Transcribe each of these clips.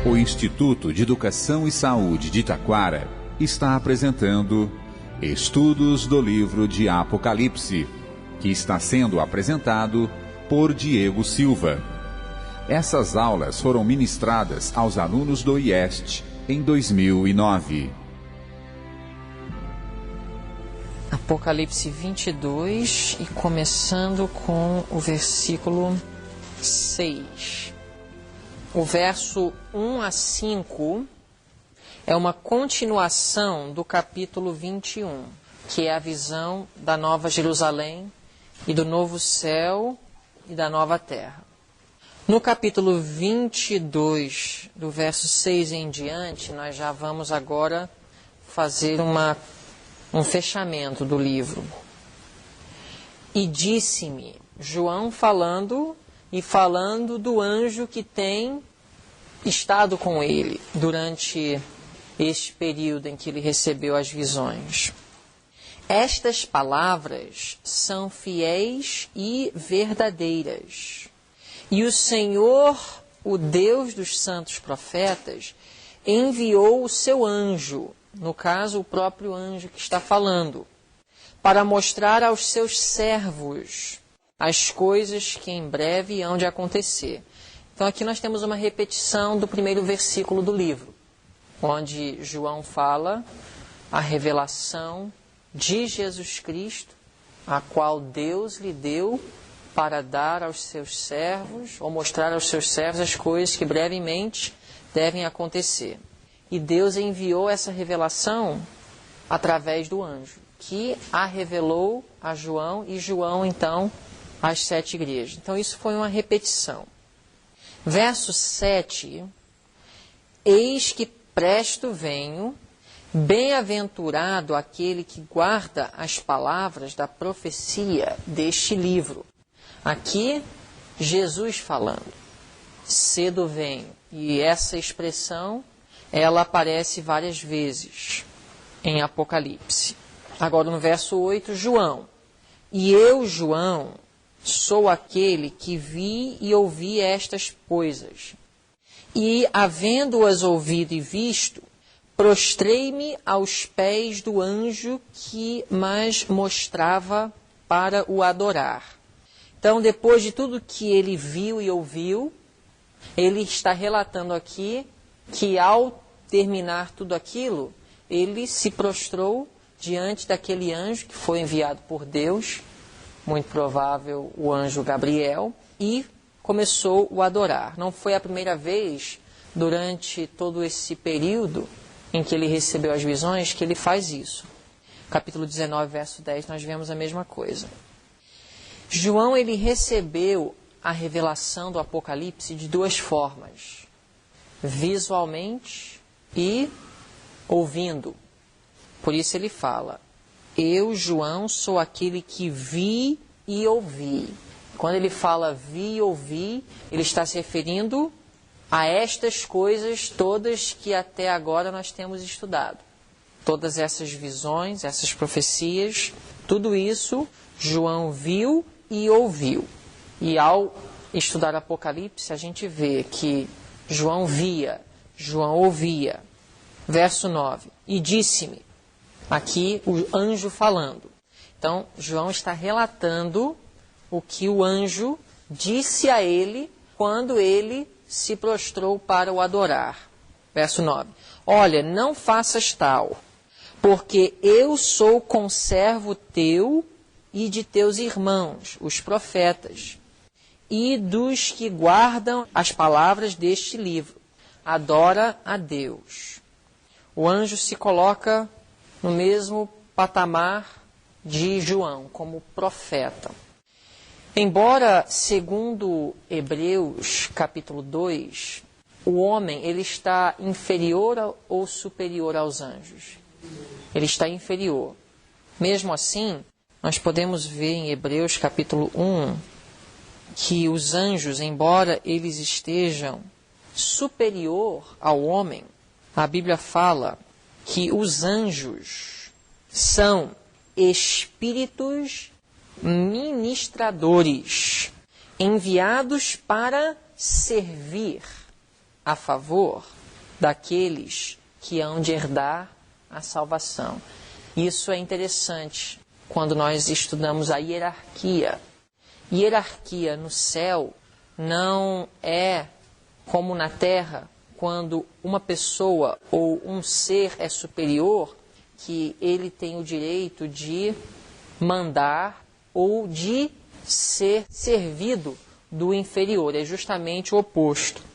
O Instituto de Educação e Saúde de Taquara está apresentando Estudos do Livro de Apocalipse, que está sendo apresentado por Diego Silva. Essas aulas foram ministradas aos alunos do IEST em 2009. Apocalipse 22 e começando com o versículo 6. O verso 1 a 5 é uma continuação do capítulo 21, que é a visão da Nova Jerusalém e do novo céu e da nova terra. No capítulo 22, do verso 6 em diante, nós já vamos agora fazer um fechamento do livro. E disse-me, João falando do anjo que tem estado com ele durante este período em que ele recebeu as visões. Estas palavras são fiéis e verdadeiras. E o Senhor, o Deus dos santos profetas, enviou o seu anjo, no caso o próprio anjo que está falando, para mostrar aos seus servos as coisas que em breve hão de acontecer. Então aqui nós temos uma repetição do primeiro versículo do livro, onde João fala a revelação de Jesus Cristo, a qual Deus lhe deu para dar aos seus servos, ou mostrar aos seus servos as coisas que brevemente devem acontecer. E Deus enviou essa revelação através do anjo, que a revelou a João, e João, então, às 7 igrejas. Então, isso foi uma repetição. Verso 7, eis que presto venho, bem-aventurado aquele que guarda as palavras da profecia deste livro. Aqui, Jesus falando, cedo venho. E essa expressão, ela aparece várias vezes em Apocalipse. Agora, no verso 8, João. E eu, João, sou aquele que vi e ouvi estas coisas. E, havendo-as ouvido e visto, prostrei-me aos pés do anjo que mais mostrava para o adorar. Então, depois de tudo que ele viu e ouviu, ele está relatando aqui que, ao terminar tudo aquilo, ele se prostrou diante daquele anjo que foi enviado por Deus, muito provável o anjo Gabriel, e começou o adorar. Não foi a primeira vez, durante todo esse período em que ele recebeu as visões, que ele faz isso. Capítulo 19, verso 10, nós vemos a mesma coisa. João, ele recebeu a revelação do Apocalipse de duas formas: visualmente e ouvindo. Por isso ele fala, eu, João, sou aquele que vi e ouvi. Quando ele fala vi e ouvi, ele está se referindo a estas coisas todas que até agora nós temos estudado. Todas essas visões, essas profecias, tudo isso João viu e ouviu. E ao estudar Apocalipse, a gente vê que João via, João ouvia. Verso 9, e disse-me, aqui o anjo falando. Então, João está relatando o que o anjo disse a ele quando ele se prostrou para o adorar. Verso 9, olha, não faças tal, porque eu sou conservo teu e de teus irmãos, os profetas, e dos que guardam as palavras deste livro. Adora a Deus. O anjo se coloca no mesmo patamar de João, como profeta. Embora, segundo Hebreus, capítulo 2, o homem ele está inferior ou superior aos anjos? Ele está inferior. Mesmo assim, nós podemos ver em Hebreus, capítulo 1, que os anjos, embora eles estejam superior ao homem, a Bíblia fala que os anjos são espíritos ministradores, enviados para servir a favor daqueles que hão de herdar a salvação. Isso é interessante quando nós estudamos a hierarquia. Hierarquia no céu não é como na terra, quando uma pessoa ou um ser é superior, que ele tem o direito de mandar ou de ser servido do inferior. É justamente o oposto.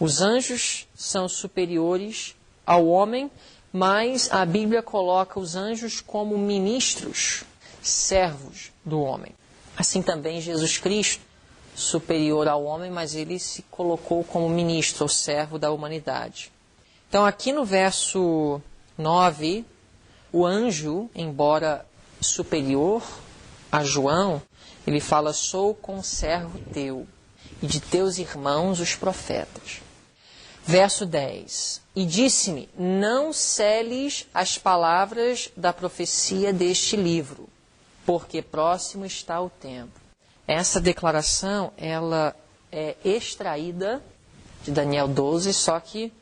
Os anjos são superiores ao homem, mas a Bíblia coloca os anjos como ministros, servos do homem. Assim também Jesus Cristo, superior ao homem, mas ele se colocou como ministro ou servo da humanidade. Então aqui no verso 9, o anjo, embora superior a João, ele fala: sou conservo teu e de teus irmãos os profetas. Verso 10, e disse-me, não seles as palavras da profecia deste livro, porque próximo está o tempo. Essa declaração, ela é extraída de Daniel 12, só que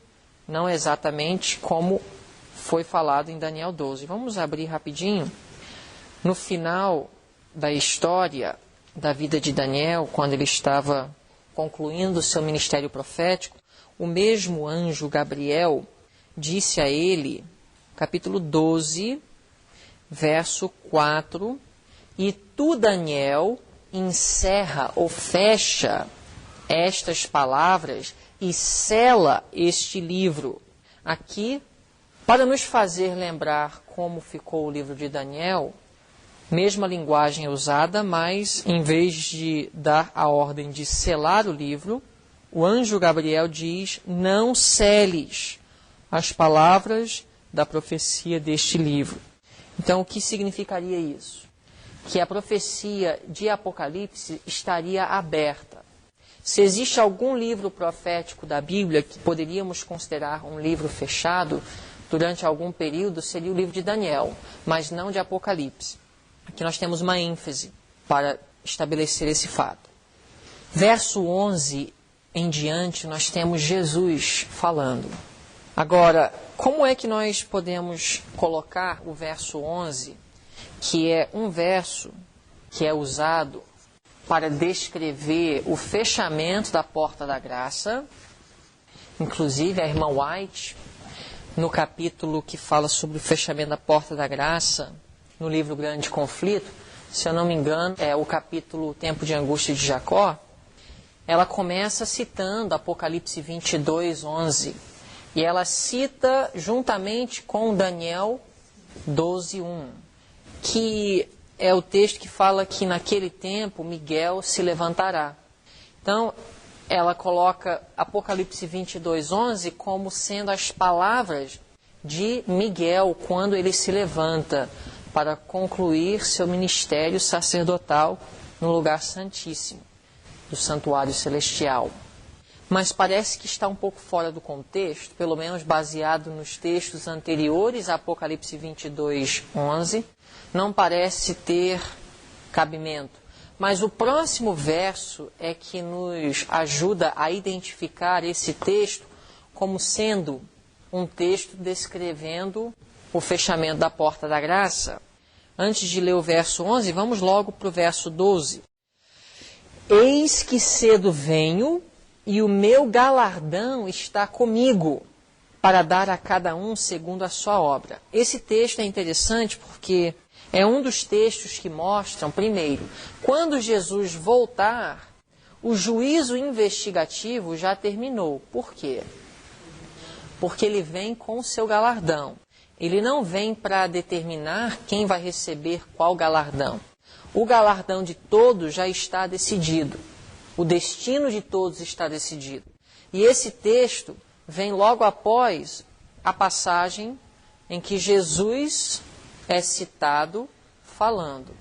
não exatamente como foi falado em Daniel 12. Vamos abrir rapidinho. No final da história da vida de Daniel, quando ele estava concluindo o seu ministério profético, o mesmo anjo Gabriel disse a ele, capítulo 12, verso 4, e tu, Daniel, encerra ou fecha estas palavras e sela este livro. Aqui, para nos fazer lembrar como ficou o livro de Daniel, mesma linguagem usada, mas em vez de dar a ordem de selar o livro, o anjo Gabriel diz, não seles as palavras da profecia deste livro. Então, o que significaria isso? Que a profecia de Apocalipse estaria aberta. Se existe algum livro profético da Bíblia que poderíamos considerar um livro fechado, durante algum período seria o livro de Daniel, mas não de Apocalipse. Aqui nós temos uma ênfase para estabelecer esse fato. Verso 11 em diante, nós temos Jesus falando. Agora, como é que nós podemos colocar o verso 11, que é um verso que é usado para descrever o fechamento da porta da graça? Inclusive, a irmã White, no capítulo que fala sobre o fechamento da porta da graça, no livro Grande Conflito, se eu não me engano, é o capítulo Tempo de Angústia de Jacó, ela começa citando Apocalipse 22, 11. E ela cita juntamente com Daniel 12, 1. Que é o texto que fala que naquele tempo Miguel se levantará. Então, ela coloca Apocalipse 22, 11 como sendo as palavras de Miguel quando ele se levanta para concluir seu ministério sacerdotal no lugar santíssimo do santuário celestial. Mas parece que está um pouco fora do contexto, pelo menos baseado nos textos anteriores a Apocalipse 22, 11, não parece ter cabimento. Mas o próximo verso é que nos ajuda a identificar esse texto como sendo um texto descrevendo o fechamento da porta da graça. Antes de ler o verso 11, vamos logo para o verso 12. Eis que cedo venho, e o meu galardão está comigo, para dar a cada um segundo a sua obra. Esse texto é interessante porque é um dos textos que mostram, primeiro, quando Jesus voltar, o juízo investigativo já terminou. Por quê? Porque ele vem com o seu galardão. Ele não vem para determinar quem vai receber qual galardão. O galardão de todos já está decidido. O destino de todos está decidido. E esse texto vem logo após a passagem em que Jesus é citado falando: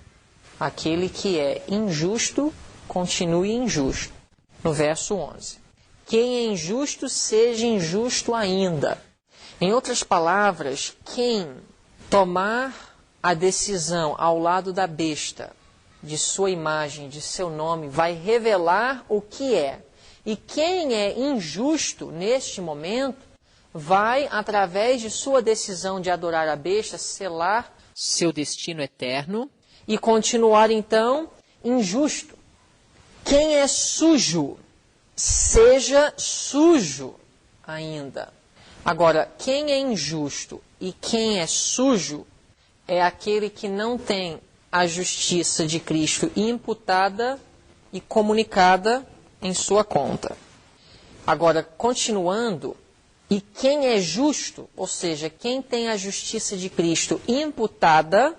aquele que é injusto, continue injusto. No verso 11. Quem é injusto, seja injusto ainda. Em outras palavras, quem tomar a decisão ao lado da besta, de sua imagem, de seu nome, vai revelar o que é. E quem é injusto neste momento vai, através de sua decisão de adorar a besta, selar seu destino eterno e continuar então injusto. Quem é sujo, seja sujo ainda. Agora, quem é injusto e quem é sujo é aquele que não tem a justiça de Cristo imputada e comunicada em sua conta. Agora, continuando, e quem é justo, ou seja, quem tem a justiça de Cristo imputada,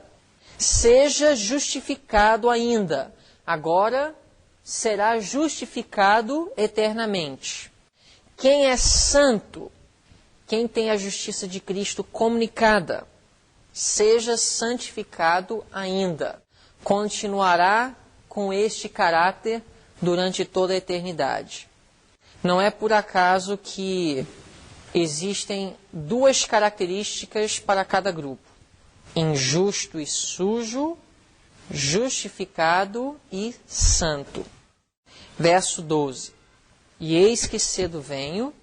seja justificado ainda. Agora será justificado eternamente. Quem é santo, quem tem a justiça de Cristo comunicada, seja santificado ainda. Continuará com este caráter durante toda a eternidade. Não é por acaso que existem duas características para cada grupo: injusto e sujo, justificado e santo. Verso 12. E eis que cedo venho,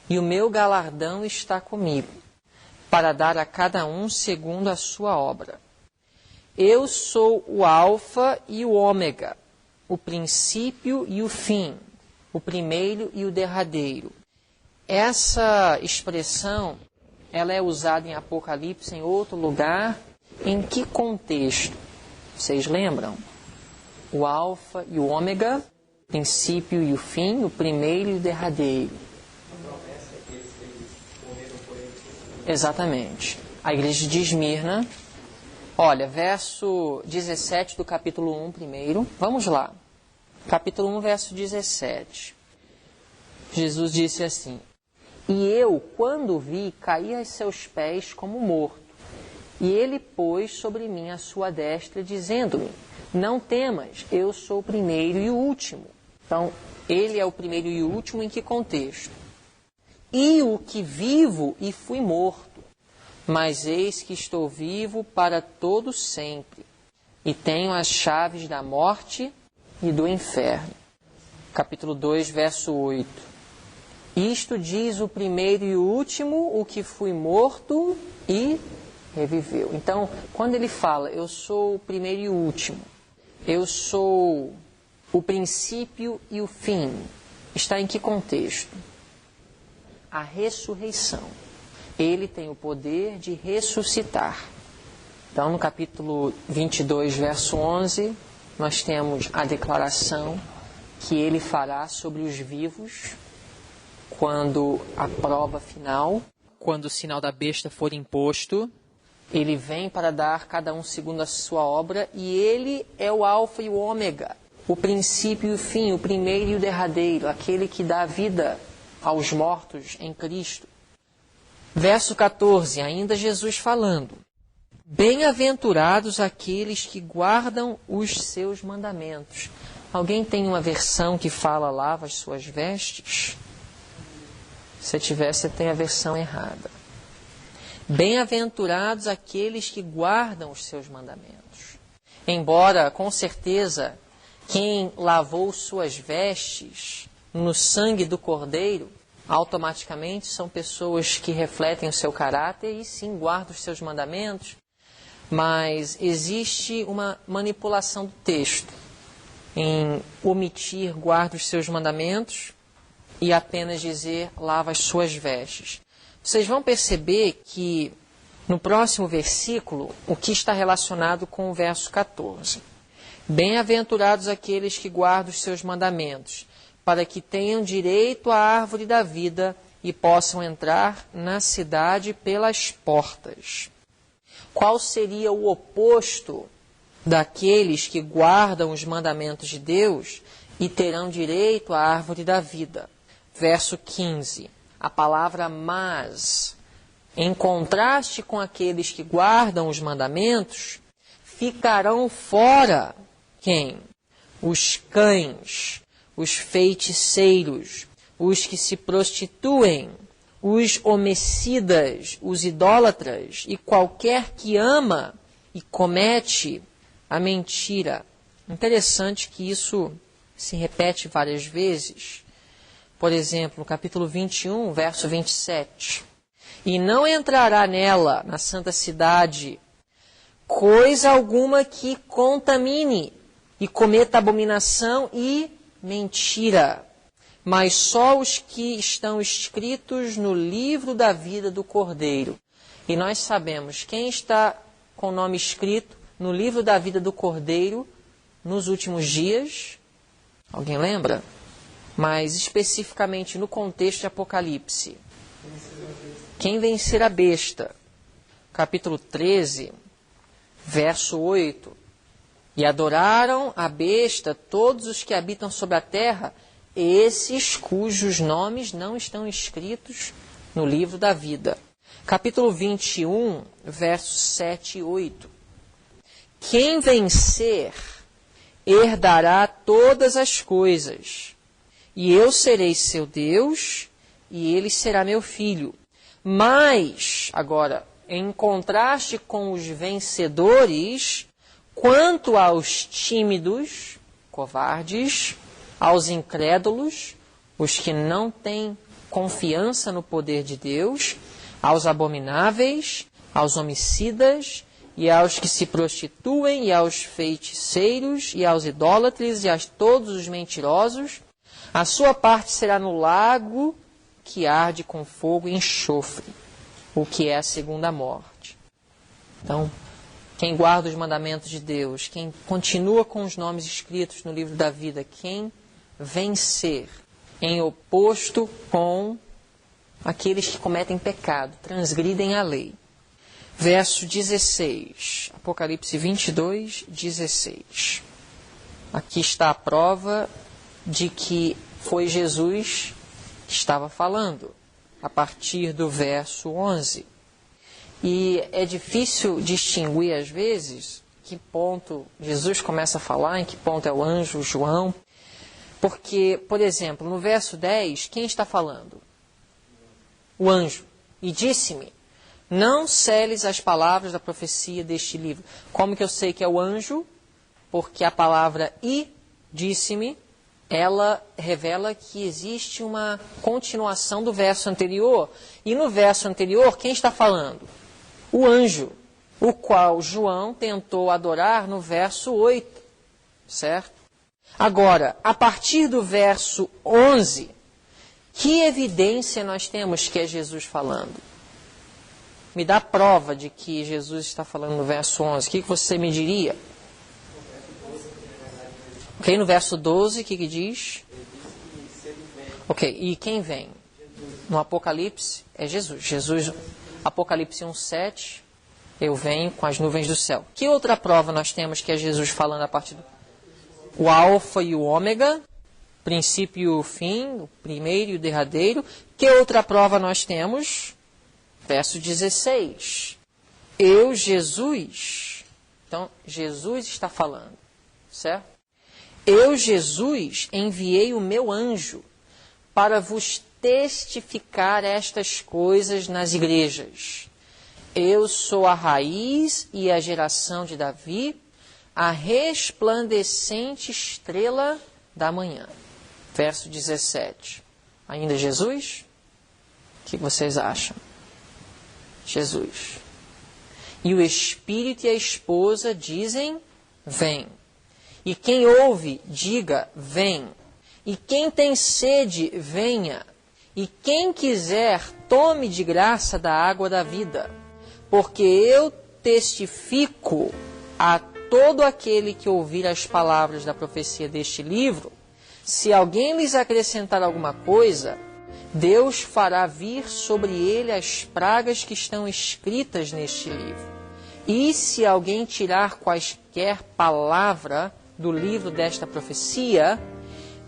e o meu galardão está comigo, para dar a cada um segundo a sua obra. Eu sou o Alfa e o Ômega, o princípio e o fim, o primeiro e o derradeiro. Essa expressão, ela é usada em Apocalipse em outro lugar. Em que contexto? Vocês lembram? O Alfa e o Ômega, o princípio e o fim, o primeiro e o derradeiro. Exatamente. A igreja de Esmirna. Olha, verso 17 do capítulo 1 primeiro. Vamos lá. Capítulo 1, verso 17. Jesus disse assim: E eu, quando o vi, caí a seus pés como morto. E ele pôs sobre mim a sua destra, dizendo-me: Não temas, eu sou o primeiro e o último. Então, ele é o primeiro e o último em que contexto? E o que vivo e fui morto, mas eis que estou vivo para todo sempre, e tenho as chaves da morte e do inferno. Capítulo 2, verso 8. Isto diz o primeiro e o último, o que fui morto e reviveu. Então, quando ele fala, eu sou o primeiro e o último, eu sou o princípio e o fim, está em que contexto? A ressurreição. Ele tem o poder de ressuscitar. Então, no capítulo 22, verso 11, nós temos a declaração que ele fará sobre os vivos quando a prova final, quando o sinal da besta for imposto. Ele vem para dar cada um segundo a sua obra, e ele é o Alfa e o Ômega, o princípio e o fim, o primeiro e o derradeiro, aquele que dá vida aos mortos em Cristo. Verso 14, ainda Jesus falando: Bem-aventurados aqueles que guardam os seus mandamentos. Alguém tem uma versão que fala lava as suas vestes? Se tiver, você tem a versão errada. Bem-aventurados aqueles que guardam os seus mandamentos. Embora, com certeza, quem lavou suas vestes no sangue do Cordeiro, automaticamente são pessoas que refletem o seu caráter e sim guardam os seus mandamentos, mas existe uma manipulação do texto em omitir guarda os seus mandamentos e apenas dizer lava as suas vestes. Vocês vão perceber que no próximo versículo, o que está relacionado com o verso 14. Bem-aventurados aqueles que guardam os seus mandamentos, para que tenham direito à árvore da vida e possam entrar na cidade pelas portas. Qual seria o oposto daqueles que guardam os mandamentos de Deus e terão direito à árvore da vida? Verso 15. A palavra mas, em contraste com aqueles que guardam os mandamentos, ficarão fora quem? Os cães, os feiticeiros, os que se prostituem, os homicidas, os idólatras e qualquer que ama e comete a mentira. Interessante que isso se repete várias vezes, Por exemplo, no capítulo 21, verso 27. E não entrará nela, na santa cidade, coisa alguma que contamine e cometa abominação e mentira, mas só os que estão escritos no livro da vida do Cordeiro. E nós sabemos quem está com o nome escrito no livro da vida do Cordeiro nos últimos dias. Alguém lembra? Mas especificamente no contexto de Apocalipse. Quem vencer a besta? Capítulo 13, verso 8. E adoraram a besta todos os que habitam sobre a terra, esses cujos nomes não estão escritos no livro da vida. Capítulo 21, versos 7 e 8. Quem vencer herdará todas as coisas, e eu serei seu Deus, e ele será meu filho. Mas, agora, em contraste com os vencedores, quanto aos tímidos, covardes, aos incrédulos, os que não têm confiança no poder de Deus, aos abomináveis, aos homicidas, e aos que se prostituem, e aos feiticeiros, e aos idólatras, e a todos os mentirosos, a sua parte será no lago que arde com fogo e enxofre, o que é a segunda morte. Então, quem guarda os mandamentos de Deus, quem continua com os nomes escritos no livro da vida, quem vencer em oposto com aqueles que cometem pecado, transgridem a lei. Verso 16, Apocalipse 22, 16. Aqui está a prova de que foi Jesus que estava falando, a partir do verso 11. E é difícil distinguir, às vezes, que ponto Jesus começa a falar, em que ponto é o anjo, João. Porque, por exemplo, no verso 10, quem está falando? O anjo. E disse-me, não seles as palavras da profecia deste livro. Como que eu sei que é o anjo? Porque a palavra e disse-me, ela revela que existe uma continuação do verso anterior. E no verso anterior, quem está falando? O anjo, o qual João tentou adorar no verso 8, certo? Agora, a partir do verso 11, que evidência nós temos que é Jesus falando? Me dá prova de que Jesus está falando no verso 11. O que você me diria? Ok, no verso 12, o que diz? Ok, e quem vem? No Apocalipse é Jesus. Apocalipse 1:7, eu venho com as nuvens do céu. Que outra prova nós temos que é Jesus falando a partir do... O alfa e o ômega, princípio e o fim, o primeiro e o derradeiro. Que outra prova nós temos? Verso 16. Eu, Jesus. Então, Jesus está falando, certo? Eu, Jesus, enviei o meu anjo para vos testificar estas coisas nas igrejas. Eu sou a raiz e a geração de Davi, a resplandecente estrela da manhã. Verso 17. Ainda Jesus? O que vocês acham? Jesus. E o Espírito e a esposa dizem, vem. E quem ouve, diga, vem. E quem tem sede, venha. E quem quiser, tome de graça da água da vida. Porque eu testifico a todo aquele que ouvir as palavras da profecia deste livro, se alguém lhes acrescentar alguma coisa, Deus fará vir sobre ele as pragas que estão escritas neste livro. E se alguém tirar quaisquer palavra do livro desta profecia,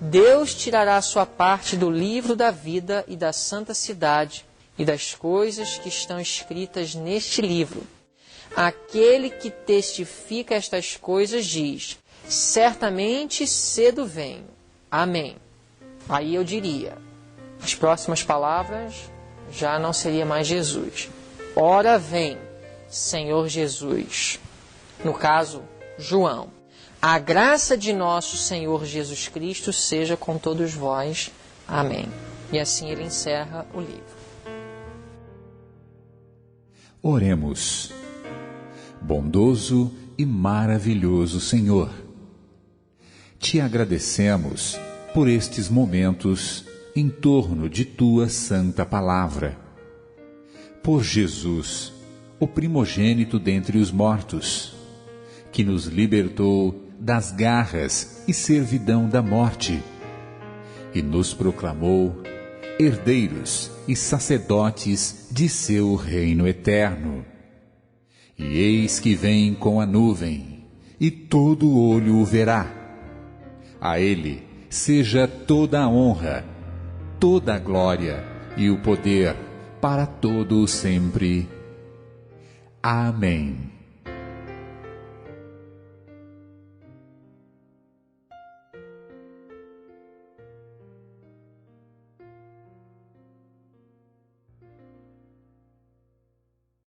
Deus tirará a sua parte do livro da vida e da santa cidade e das coisas que estão escritas neste livro. Aquele que testifica estas coisas diz, certamente cedo venho. Amém. Aí eu diria, as próximas palavras já não seria mais Jesus. Ora vem, Senhor Jesus. No caso, João. A graça de nosso Senhor Jesus Cristo seja com todos vós. Amém. E assim ele encerra o livro. Oremos. Bondoso e maravilhoso Senhor, te agradecemos por estes momentos em torno de tua santa palavra. Por Jesus, o primogênito dentre os mortos, que nos libertou das garras e servidão da morte, e nos proclamou herdeiros e sacerdotes de seu reino eterno. E eis que vem com a nuvem, e todo olho o verá. A ele seja toda a honra, toda a glória e o poder para todo o sempre. Amém.